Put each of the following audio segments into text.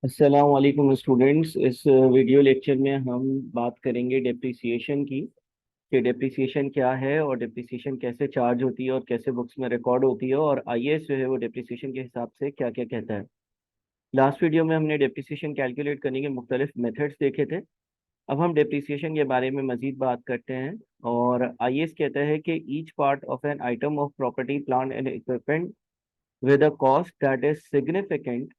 अस्सलाम वालेकुम स्टूडेंट्स। इस वीडियो लेक्चर में हम बात करेंगे डेप्रिसिएशन की, कि डेप्रिसिएशन क्या है और डेप्रिसिएशन कैसे चार्ज होती है और कैसे बुक्स में रिकॉर्ड होती है, और आईएएस जो है वो डेप्रिसिएशन के हिसाब से क्या क्या कहता है। लास्ट वीडियो में हमने डेप्रिसिएशन कैलकुलेट करने के मुख्तलिफ मेथड्स देखे थे। अब हम डेप्रिसिएशन के बारे में मजीद बात करते हैं। और आईएएस कहता है कि each part of an item of property plant and equipment with a cost that is significant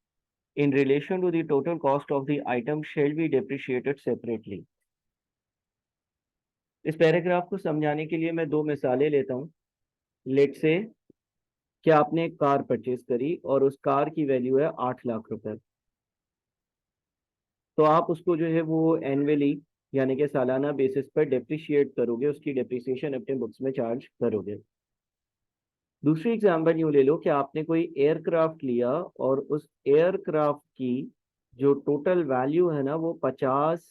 in relation to the total cost of the item shall be depreciated separately। इस पैराग्राफ को समझाने के लिए मैं दो मिसालें लेता हूँ। लेट से कि आपने एक कार परचेज करी और उस कार की वैल्यू है 8 लाख रुपए। तो आप उसको जो है वो एनुअली यानी कि सालाना बेसिस पर डेप्रिशिएट करोगे, उसकी डेप्रिसिएशन अपने बुक्स में चार्ज करोगे। दूसरी एग्जांपल यूँ ले लो कि आपने कोई एयरक्राफ्ट लिया और उस एयरक्राफ्ट की जो टोटल वैल्यू है ना वो 50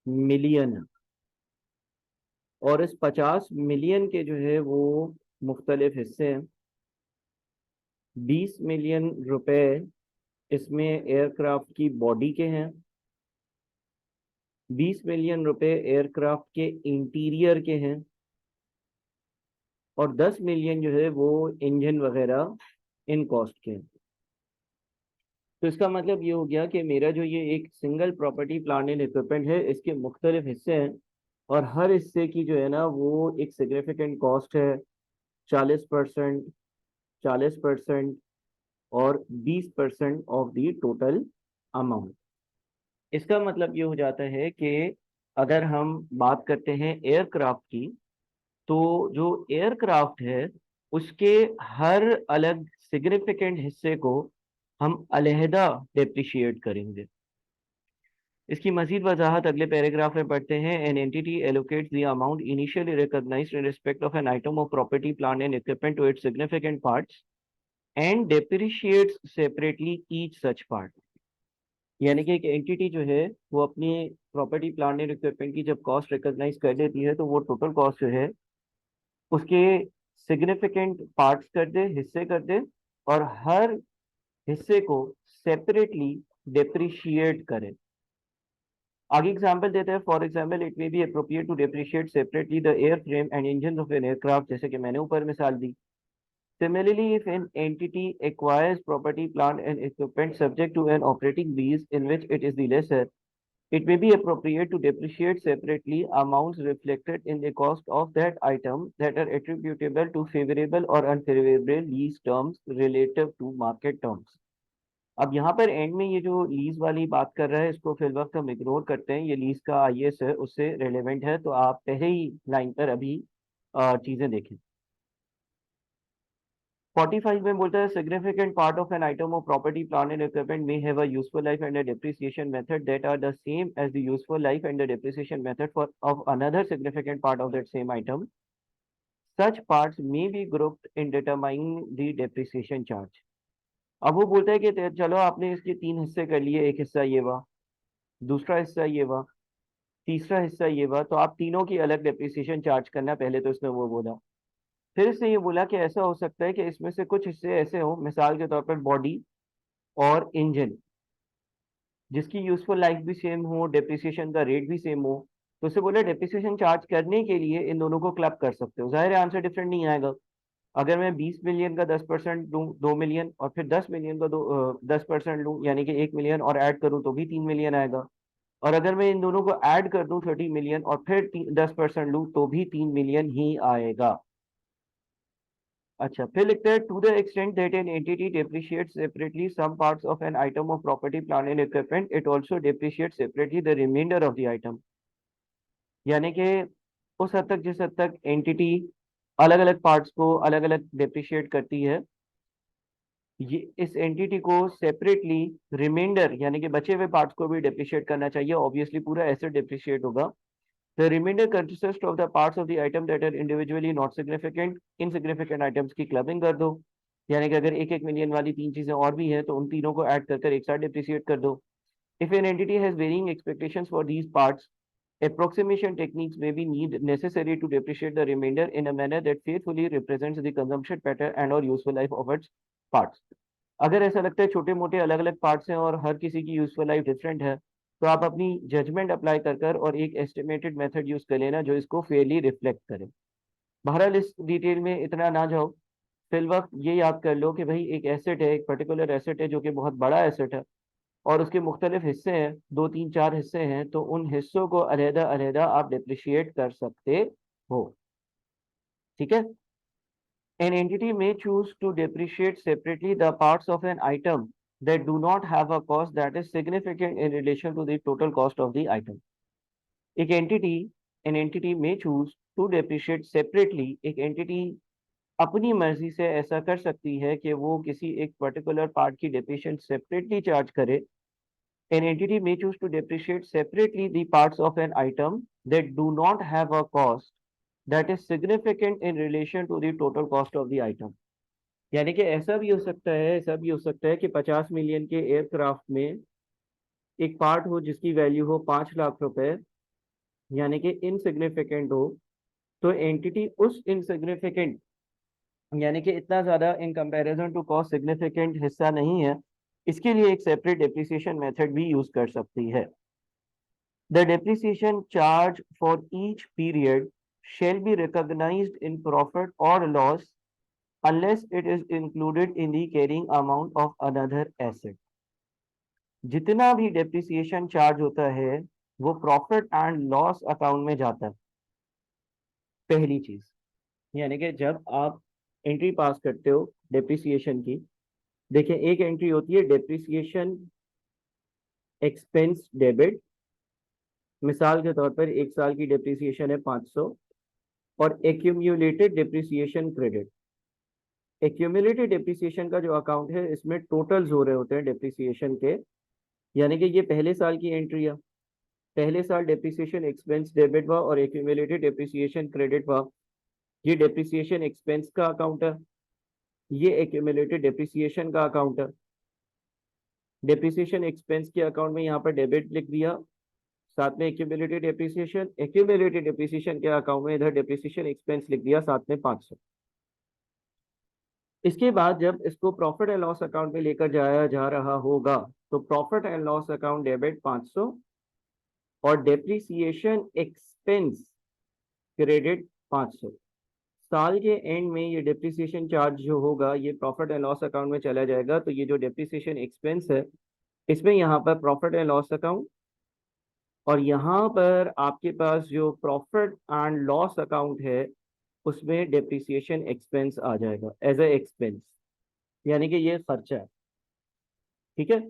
मिलियन है। और इस 50 मिलियन के जो है वो मुख्तलिफ हिस्से हैं। 20 मिलियन रुपए इसमें एयरक्राफ्ट की बॉडी के हैं। 20 मिलियन रुपए एयरक्राफ्ट के इंटीरियर के हैं। और 10 मिलियन जो है वो इंजन वगैरह इन कॉस्ट के हैं। तो इसका मतलब ये हो गया कि मेरा जो ये एक single property plant and equipment है, इसके मुख्तलिफ हिस्से हैं और हर हिस्से की जो है ना वो एक सिग्निफिकेंट कॉस्ट है। 40%, 40% और 20% ऑफ दी टोटल अमाउंट। इसका मतलब ये हो जाता है कि अगर हम बात करते हैं एयरक्राफ्ट की, तो जो एयरक्राफ्ट है उसके हर अलग सिग्निफिकेंट हिस्से को हम अलहदा डेप्रिशिएट करेंगे। इसकी मजीद वजाहत अगले पैराग्राफ में पढ़ते हैं। An entity allocates the amount initially recognised in respect of an item of property plant and equipment to its significant parts and depreciates separately each such part. यानी कि एक एंटिटी जो है वो अपनी प्रॉपर्टी प्लांट एंड इक्विपमेंट की जब cost recognise कर लेती है तो वो टोटल कॉस्ट जो है उसके सिग्निफिकेंट पार्ट्स कर दे, हिस्से कर दे, और हर हिस्से को सेपरेटली डेप्रिशिएट करे। आगे एग्जांपल देते हैं। For example it may be appropriate to depreciate separately the airframe and engine of an aircraft, जैसे कि मैंने ऊपर मिसाल दी। Similarly, if an entity acquires property, plant, and equipment subject to an operating lease in which it is the lessor, it may be appropriate to depreciate separately amounts reflected in the cost of that item that are attributable to favorable or unfavorable lease terms relative to market terms। अब यहाँ पर and में ये जो lease वाली बात कर रहा है इसको फिल वक्त हम इग्नोर करते हैं। ये लीज का आईएएस है उससे रेलेवेंट है, तो आप पहले ही लाइन पर अभी चीजें देखें। 45 में बोलता है significant part of an item of property plant and equipment may have a useful life and a depreciation method that are the same as the useful life and the depreciation method for of another significant part of that same item. Such parts may be grouped in determining the depreciation charge. अब वो बोलता है कि चलो आपने इसके तीन हिस्से कर लिए, एक हिस्सा ये हुआ, दूसरा हिस्सा ये हुआ, तीसरा हिस्सा ये हुआ, तो आप तीनों की अलग डेप्रिसिएशन चार्ज करना। पहले तो इसने वो बोला। फिर इसने ये बोला कि ऐसा हो सकता है कि इसमें से कुछ हिस्से ऐसे हो, मिसाल के तौर पर बॉडी और इंजन, जिसकी यूजफुल लाइफ भी सेम हो, डेप्रिसिएशन का रेट भी सेम हो। तो उसे बोला डेप्रिसिएशन चार्ज करने के लिए इन दोनों को क्लब कर सकते हो। जाहिर है आंसर डिफरेंट नहीं आएगा। अगर मैं 20 मिलियन का 10% लूँ 2 मिलियन, और फिर 10 मिलियन का 10% लूँ यानी कि 1 मिलियन और ऐड करूँ तो भी 3 मिलियन आएगा। और अगर मैं इन दोनों को ऐड कर दूं 30 मिलियन और फिर 10% लूँ तो भी 3 मिलियन ही आएगा। अच्छा, फिर लिखते हैं to the extent that an entity depreciate separately some parts of an item of property plant and equipment it also depreciate separately the remainder of the item. यानी कि उस हद तक जिस हद तक एंटिटी अलग अलग पार्ट्स को अलग अलग डेप्रिशिएट करती है, ये इस एंटिटी को सेपरेटली रिमाइंडर यानी कि बचे हुए पार्ट्स को भी डेप्रिशिएट करना चाहिए। ऑब्वियसली पूरा एसेट डेप्रिशिएट होगा। The remainder consists of the parts of the item that are individually not significant। insignificant items की क्लबिंग कर दो, यानी कि अगर एक एक मिलियन वाली तीन चीजें और भी हैं तो उन तीनों को ऐड कर एक साथ डिप्रिशिएट कर दो। If an entity has varying expectations for these parts, approximation techniques may be necessary to depreciate the remainder in a manner that faithfully represents the consumption pattern and or useful life of its parts। अगर ऐसा लगता है छोटे मोटे अलग अलग parts हैं और हर किसी की यूजफुल लाइफ डिफरेंट है, तो आप अपनी जजमेंट अप्लाई कर और एक एस्टिमेटेड मेथड यूज कर लेना जो इसको फेयरली रिफ्लेक्ट करे। बहरहाल इस डिटेल में इतना ना जाओ, फिल वक्त ये याद कर लो कि भाई एक एसेट है, एक पर्टिकुलर एसेट है जो कि बहुत बड़ा एसेट है और उसके मुख्तलिफ हिस्से हैं, दो तीन चार हिस्से हैं, तो उन हिस्सों को अलहदा अलहदा आप डिप्रिशिएट कर सकते हो। ठीक है। An entity may choose to depreciate separately the parts of an item that do not have a cost that is significant in relation to the total cost of the item. एक an entity may choose to depreciate separately, एक entity अपनी मर्जी से ऐसा कर सकती है कि वो किसी एक पर्टिकुलर पार्ट की डेप्रिसिएशन सेपरेटली चार्ज करे। An entity may choose to depreciate separately the parts of an item that do not have a cost that is significant in relation to the total cost of the item. यानी कि ऐसा भी हो सकता है, ऐसा भी हो सकता है कि 50 मिलियन के एयरक्राफ्ट में एक पार्ट हो जिसकी वैल्यू हो 5 लाख रुपए, यानी कि इनसिग्निफिकेंट हो, तो एंटिटी उस इनसिग्निफिकेंट, यानी कि इतना ज्यादा in comparison to cost significant हिस्सा नहीं है, इसके लिए एक सेपरेट डेप्रिसिएशन मेथड भी यूज कर सकती है। The depreciation charge for each period shall be recognized in profit or loss unless it is included in the carrying amount of another asset. जितना भी डेप्रिसिएशन चार्ज होता है वो प्रॉफिट एंड लॉस अकाउंट में जाता है, पहली चीज। यानी कि जब आप एंट्री पास करते हो डेप्रिसिएशन की, देखिए एक एंट्री होती है डेप्रिसिएशन एक्सपेंस डेबिट। मिसाल के तौर पर एक साल की डेप्रिसिएशन है 500 और accumulated depreciation credit. Accumulated depreciation का जो अकाउंट है इसमें टोटल्स हो रहे होते हैं डेप्रिसिएशन के, यानी कि ये पहले साल की एंट्री है, पहले साल डेप्रिसिएशन एक्सपेंस डेबिट हुआ और एक्यूमुलेटेड डेप्रिसिएशन क्रेडिट हुआ। ये डेप्रिसिएशन एक्सपेंस का अकाउंट है, ये एक्यूमुलेटेड डेप्रिसिएशन का अकाउंट है। डेप्रिसिएशन एक्सपेंस के अकाउंट में यहाँ पर डेबिट लिख दिया, साथ में एक्यूमुलेटेड डेप्रिसिएशन, एक्यूमुलेटेड डेप्रिसिएशन के अकाउंट में इधर डेप्रिसिएशन एक्सपेंस लिख दिया, साथ में 500। इसके बाद जब इसको प्रॉफिट एंड लॉस अकाउंट में लेकर जाया जा रहा होगा तो profit and loss account debit 500 और डेप्रिसिएशन एक्सपेंस क्रेडिट 500। साल के एंड में ये डेप्रिसिएशन चार्ज जो होगा ये प्रॉफिट एंड लॉस अकाउंट में चला जाएगा, तो ये जो डेप्रिसिएशन एक्सपेंस है इसमें यहाँ पर प्रॉफिट एंड लॉस अकाउंट और यहाँ पर आपके पास जो प्रॉफिट एंड लॉस अकाउंट है उसमें डेप्रिसिएशन एक्सपेंस आ जाएगा एज ए एक्सपेंस, यानी कि ये खर्चा है। ठीक है।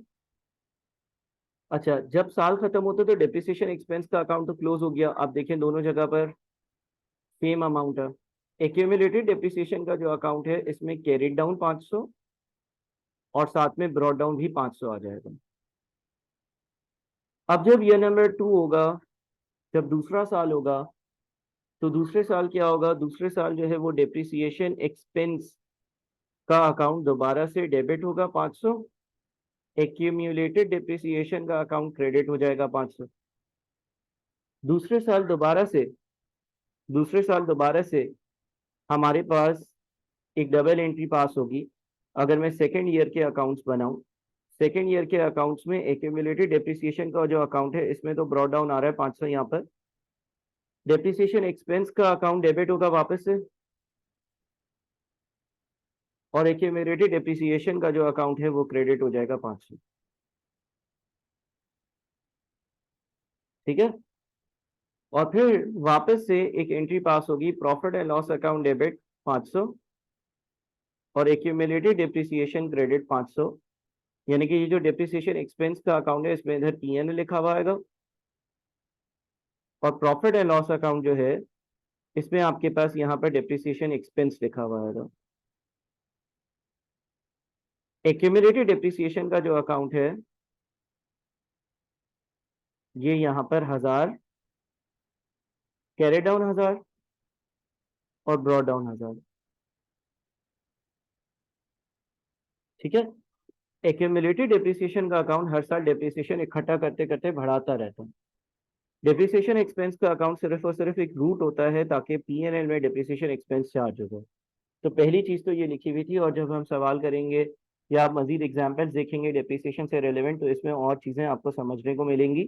अच्छा, जब साल खत्म होता है तो डेप्रिसिएशन एक्सपेंस का अकाउंट तो क्लोज हो गया। आप देखें दोनों जगह पर सेम अमाउंट है। एक्यूमुलेटेड डेप्रिसिएशन का जो अकाउंट है इसमें कैरिड डाउन 500 और साथ में ब्रॉड डाउन भी 500 आ जाएगा। अब जब ईयर नंबर 2 होगा, जब दूसरा साल होगा, तो दूसरे साल क्या होगा, दूसरे साल जो है वो डेप्रिसिएशन एक्सपेंस का अकाउंट दोबारा से डेबिट होगा 500, एक्यूमुलेटेड डेप्रिसिएशन का अकाउंट क्रेडिट हो जाएगा 500। दूसरे साल दोबारा से हमारे पास एक डबल एंट्री पास होगी। अगर मैं सेकेंड ईयर के अकाउंट्स बनाऊं, सेकेंड ईयर के अकाउंट्स में एक्यूमुलेटेड डेप्रिसिएशन का जो अकाउंट है इसमें तो ब्रॉड डाउन आ रहा है 500 यहाँ पर, डेप्रिसिएशन एक्सपेंस का अकाउंट डेबिट होगा वापस से और एक्यूमुलेटेड डेप्रिसिएशन का जो अकाउंट है वो क्रेडिट हो जाएगा 500। ठीक है। और फिर वापस से एक एंट्री पास होगी profit and loss account debit 500 और एक्यूमुलेटेड डेप्रिसिएशन क्रेडिट 500, यानी कि ये जो डेप्रिसिएशन एक्सपेंस का अकाउंट है इसमें इधर पीएन लिखा हुआ आएगा और प्रॉफिट एंड लॉस अकाउंट जो है इसमें आपके पास यहाँ पर डेप्रिसिएशन एक्सपेंस लिखा हुआ आएगा। एक्यूमुलेटेड डेप्रिसिएशन का जो अकाउंट है ये यहाँ पर 1000, कैरी डाउन 1000 और ब्रॉड डाउन 1000। ठीक है। एक्यूमुलेटेड डेप्रिसिएशन का अकाउंट हर साल डेप्रिसिएशन इकट्ठा करते करते बढ़ाता रहता है। डेप्रिसिएशन एक्सपेंस का अकाउंट सिर्फ और सिर्फ एक रूट होता है ताकि पीएनएल में डेप्रिसिएशन एक्सपेंस चार्ज हो जाए। तो पहली चीज तो ये लिखी हुई थी, और जब हम सवाल करेंगे या आप मजीद एग्जाम्पल्स देखेंगे डेप्रिसिएशन से रिलेवेंट तो इसमें और चीजें आपको समझने को मिलेंगी।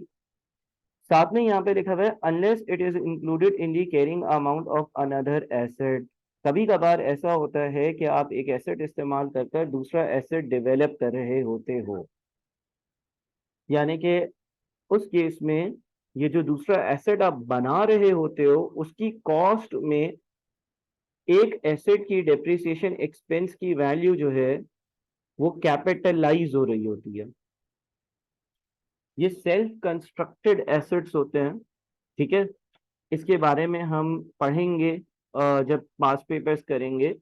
साथ में यहाँ पे लिखा हुआ है unless it is included in the carrying amount of another asset. कभी कभार ऐसा होता है कि आप एक एसेट इस्तेमाल कर दूसरा एसेट डेवलप कर रहे होते हो, यानी कि उस केस में ये जो दूसरा एसेट आप बना रहे होते हो उसकी कॉस्ट में एक एसेट की डेप्रिसिएशन एक्सपेंस की वैल्यू जो है वो कैपिटलाइज हो रही होती है। ये सेल्फ कंस्ट्रक्टेड एसेट्स होते हैं, ठीक है। इसके बारे में हम पढ़ेंगे जब पास पेपर्स करेंगे।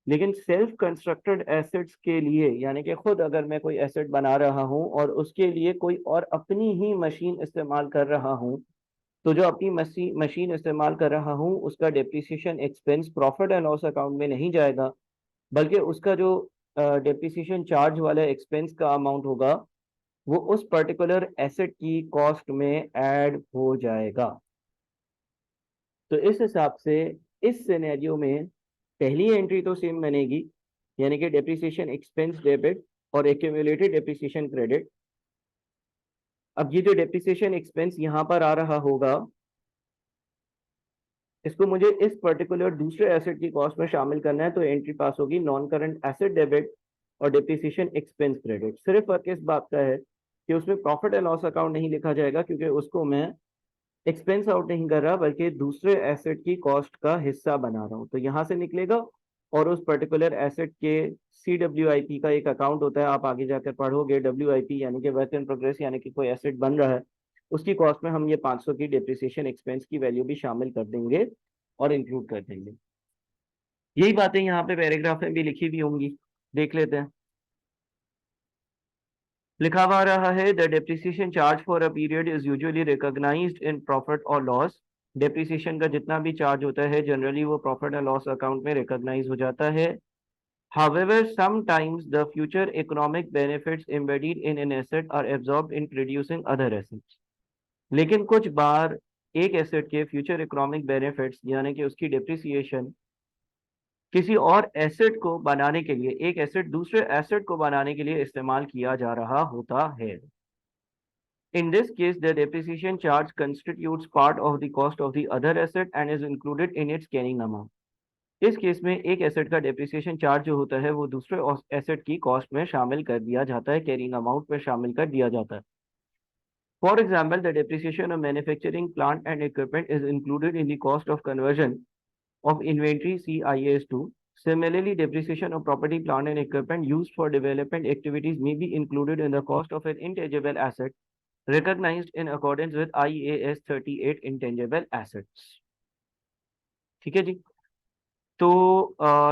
लेकिन सेल्फ कंस्ट्रक्टेड एसेट्स के लिए यानी कि खुद अगर मैं कोई एसेट बना रहा हूं और उसके लिए कोई और अपनी ही मशीन इस्तेमाल कर रहा हूं, तो जो अपनी मशीन इस्तेमाल कर रहा हूं उसका depreciation expense profit and loss account में नहीं जाएगा, बल्कि उसका जो डेप्रिसिएशन चार्ज वाला एक्सपेंस का अमाउंट होगा वो उस पर्टिकुलर एसेट की कॉस्ट में ऐड हो जाएगा। तो इस हिसाब से इस सिनेरियो में पहली एंट्री तो सेम बनेगी, यानी कि डेप्रिसिएशन एक्सपेंस डेबिट और एक्यूमुलेटेड डेप्रिसिएशन क्रेडिट। अब ये जो डेप्रिसिएशन एक्सपेंस यहाँ पर आ रहा होगा इसको मुझे इस पर्टिकुलर दूसरे एसेट की कॉस्ट में शामिल करना है, तो एंट्री पास होगी नॉन करंट एसेट डेबिट और डेप्रिसिएशन एक्सपेंस क्रेडिट। सिर्फ फर्क इस बात का है कि उसमें प्रॉफिट एंड लॉस अकाउंट नहीं लिखा जाएगा क्योंकि उसको मैं एक्सपेंस आउट नहीं कर रहा बल्कि दूसरे एसेट की कॉस्ट का हिस्सा बना रहा हूं, तो यहां से निकलेगा और उस पर्टिकुलर एसेट के CWIP का एक अकाउंट होता है, आप आगे जाकर पढ़ोगे WIP यानी कि वर्क इन प्रोग्रेस, यानी कि कोई एसेट बन रहा है उसकी कॉस्ट में हम ये 500 की डेप्रिसिएशन एक्सपेंस की वैल्यू भी शामिल कर देंगे और इंक्लूड कर देंगे। यही बातें यहाँ पे पैराग्राफ में भी लिखी हुई होंगी, देख लेते हैं। लिखा हुआ रहा है the depreciation charge for a period is usually recognised in profit और लॉस। डेप्रिसिएशन का जितना भी चार्ज होता है जनरली वो प्रॉफिट एंड लॉस अकाउंट में रिकॉग्नाइज हो जाता है। However, sometimes the future economic benefits embedded in an asset are absorbed in producing other assets। लेकिन कुछ बार एक एसेट के फ्यूचर इकोनॉमिक बेनिफिट्स यानी कि उसकी डेप्रिसिएशन किसी और एसेट को बनाने के लिए, एक एसेट दूसरे एसेट को बनाने के लिए इस्तेमाल किया जा रहा होता है। In this case, the depreciation charge constitutes part of the cost of the other asset and is included in its carrying amount। इस केस में एक एसेट का डेप्रिसिएशन चार्ज जो होता है वो दूसरे एसेट की कॉस्ट में शामिल कर दिया जाता है, कैरिंग अमाउंट में शामिल कर दिया जाता है। For example the depreciation of manufacturing plant and equipment is included in the cost of conversion of inventory CIAS2। Similarly, depreciation of property, plant and equipment used for development activities may be included in the cost of an intangible asset recognized in accordance with IAS 38 intangible assets। ठीक है जी। तो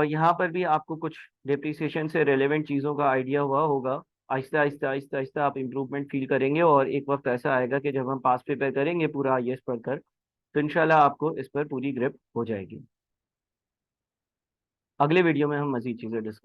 यहाँ पर भी आपको कुछ depreciation से relevant चीज़ों का आइडिया हुआ होगा। आहिस्ता आहिस्ता आहिस्ता आहिस्ता आप इम्प्रूवमेंट फील करेंगे और एक वक्त ऐसा आएगा कि जब हम पास पेपर करेंगे पूरा IAS पढ़कर तो इंशाल्लाह आपको इस पर पूरी ग्रिप हो जाएगी। अगले वीडियो में हम मजीद चीज़ें डिस्कस